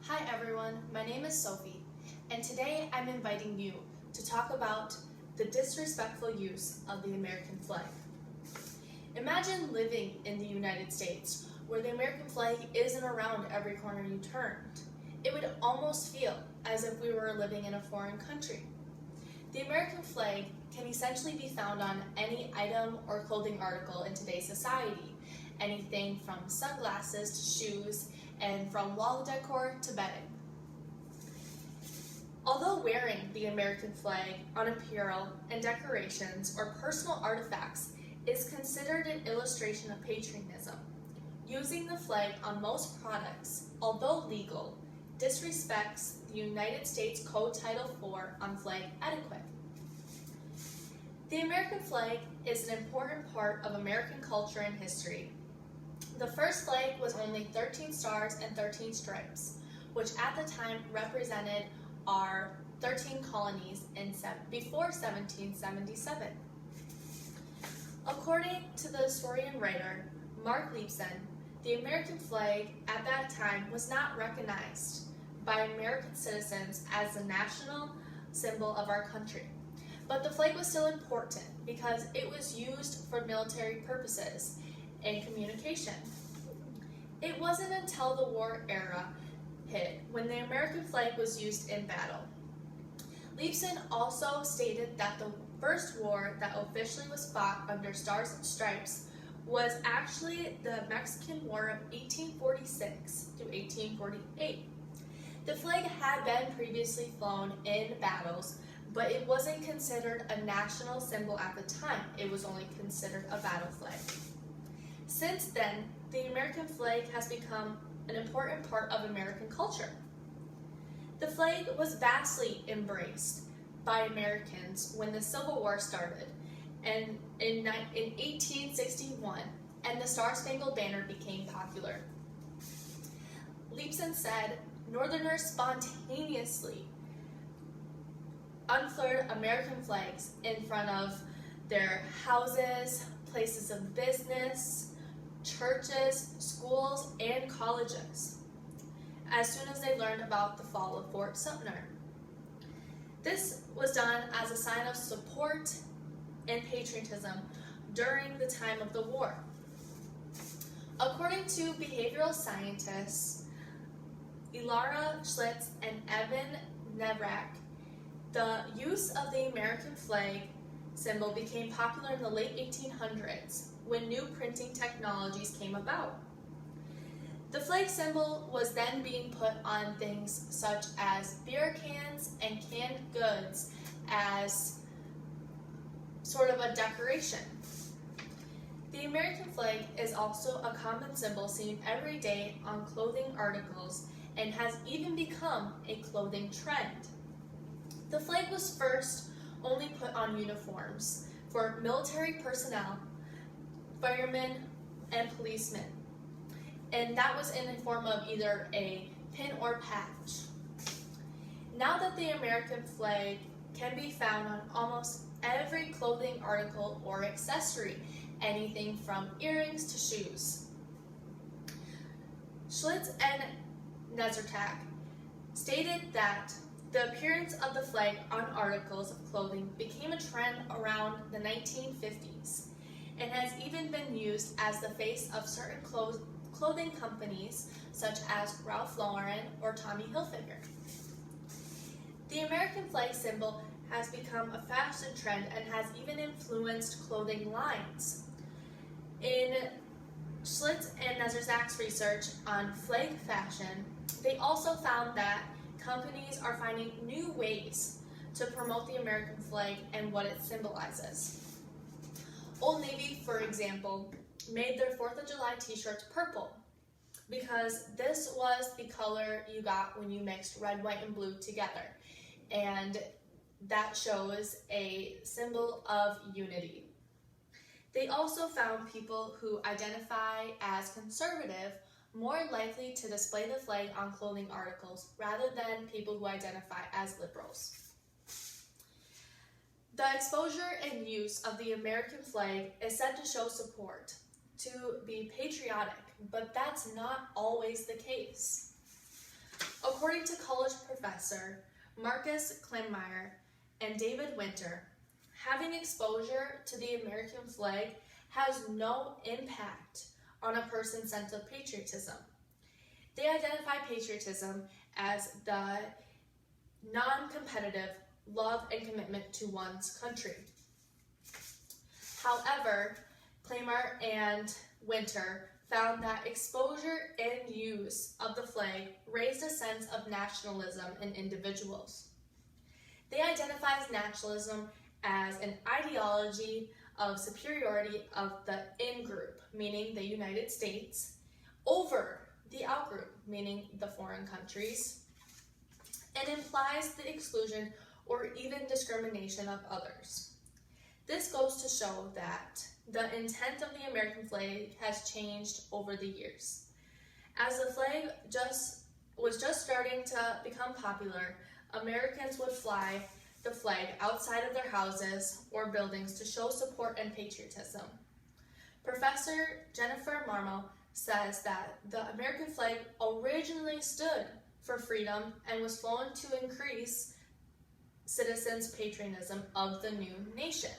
Hi everyone, my name is Sophie, and today I'm inviting you to talk about the disrespectful use of the American flag. Imagine living in the United States where the American flag isn't around every corner you turned. It would almost feel as if we were living in a foreign country. The American flag can essentially be found on any item or clothing article in today's society, anything from sunglasses to shoes, and from wall decor to bedding. Although wearing the American flag on apparel and decorations or personal artifacts is considered an illustration of patriotism, using the flag on most products, although legal, disrespects the United States Code Title IV on flag etiquette. The American flag is an important part of American culture and history. The first flag was only 13 stars and 13 stripes, which at the time represented our 13 colonies before 1777. According to the historian writer Mark Leibson, the American flag at that time was not recognized by American citizens as the national symbol of our country. But the flag was still important because it was used for military purposes and communication. It wasn't until the war era hit when the American flag was used in battle. Leibson also stated that the first war that officially was fought under Stars and Stripes was actually the Mexican War of 1846 to 1848. The flag had been previously flown in battles, but it wasn't considered a national symbol at the time. It was only considered a battle flag. Since then, the American flag has become an important part of American culture. The flag was vastly embraced by Americans when the Civil War started, and in 1861, and the Star-Spangled Banner became popular. Leibson said, Northerners spontaneously unfurled American flags in front of their houses, places of business, churches, schools, and colleges, as soon as they learned about the fall of Fort Sumter. This was done as a sign of support and patriotism during the time of the war. According to behavioral scientists Ilara Schlitz and Evan Nevrak, the use of the American flag symbol became popular in the late 1800s when new printing technologies came about. The flag symbol was then being put on things such as beer cans and canned goods as sort of a decoration. The American flag is also a common symbol seen every day on clothing articles and has even become a clothing trend. The flag was first only put on uniforms for military personnel, firemen, and policemen, and that was in the form of either a pin or patch. Now that the American flag can be found on almost every clothing article or accessory, anything from earrings to shoes. Schlitz and Nezertak stated that the appearance of the flag on articles of clothing became a trend around the 1950s and has even been used as the face of certain clothing companies such as Ralph Lauren or Tommy Hilfiger. The American flag symbol has become a fashion trend and has even influenced clothing lines. In Schlitz and Nezertak's research on flag fashion, they also found that companies are finding new ways to promote the American flag and what it symbolizes. Old Navy, for example, made their 4th of July t-shirts purple because this was the color you got when you mixed red, white, and blue together. And that shows a symbol of unity. They also found people who identify as conservative more likely to display the flag on clothing articles rather than people who identify as liberals. The exposure and use of the American flag is said to show support, to be patriotic, but that's not always the case. According to college professor Marcus Kleinmeyer and David Winter, having exposure to the American flag has no impact on a person's sense of patriotism. They identify patriotism as the non-competitive love and commitment to one's country. However, Kleinmeyer and Winter found that exposure and use of the flag raised a sense of nationalism in individuals. They identify nationalism as an ideology of superiority of the in-group, meaning the United States, over the out-group, meaning the foreign countries, and implies the exclusion or even discrimination of others. This goes to show that the intent of the American flag has changed over the years. As the flag was just starting to become popular, Americans would fly the flag outside of their houses or buildings to show support and patriotism. Professor Jennifer Marmo says that the American flag originally stood for freedom and was flown to increase citizens' patriotism of the new nation.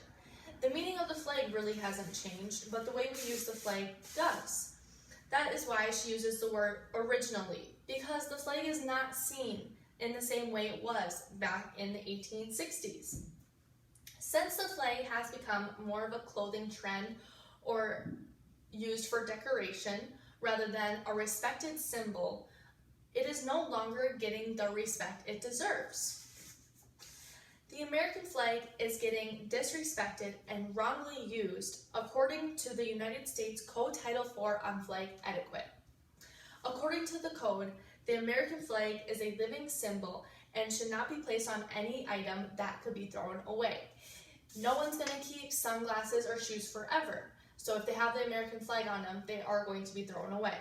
The meaning of the flag really hasn't changed, but the way we use the flag does. That is why she uses the word originally, because the flag is not seen in the same way it was back in the 1860s. Since the flag has become more of a clothing trend or used for decoration rather than a respected symbol, it is no longer getting the respect it deserves. The American flag is getting disrespected and wrongly used according to the United States Code Title IV on Flag Etiquette. According to the code, the American flag is a living symbol and should not be placed on any item that could be thrown away. No one's going to keep sunglasses or shoes forever, so if they have the American flag on them, they are going to be thrown away.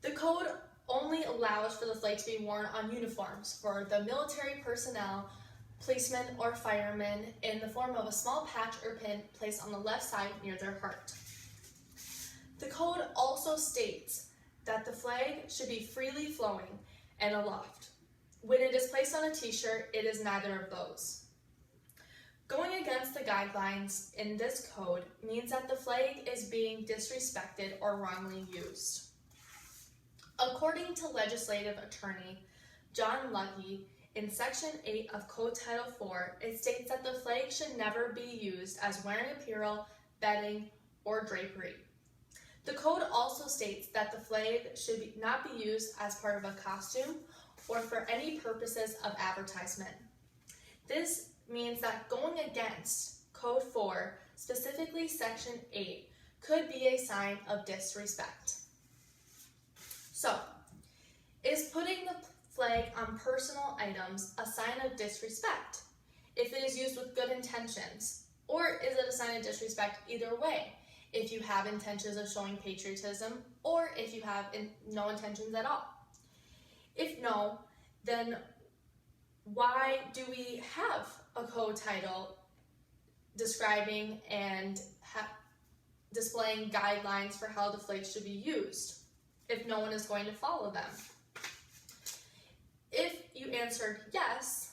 The code only allows for the flag to be worn on uniforms for the military personnel, policemen, or firemen in the form of a small patch or pin placed on the left side near their heart. The code also states that the flag should be freely flowing and aloft. When it is placed on a t-shirt, it is neither of those. Going against the guidelines in this code means that the flag is being disrespected or wrongly used. According to legislative attorney John Lucky, in Section 8 of Code Title IV, it states that the flag should never be used as wearing apparel, bedding, or drapery. The code also states that the flag should not be used as part of a costume or for any purposes of advertisement. This means that going against Code 4, specifically Section 8, could be a sign of disrespect. So, is putting the flag on personal items a sign of disrespect if it is used with good intentions? Or is it a sign of disrespect either way, if you have intentions of showing patriotism or if you have no intentions at all? If no, then why do we have a code title describing and displaying guidelines for how the flag should be used if no one is going to follow them? If you answered yes,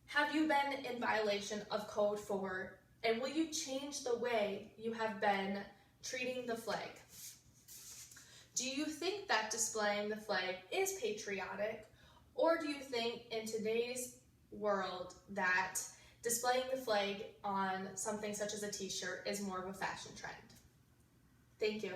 have you been in violation of Code 4, and will you change the way you have been treating the flag? Do you think that displaying the flag is patriotic, or do you think in today's world that displaying the flag on something such as a t-shirt is more of a fashion trend? Thank you.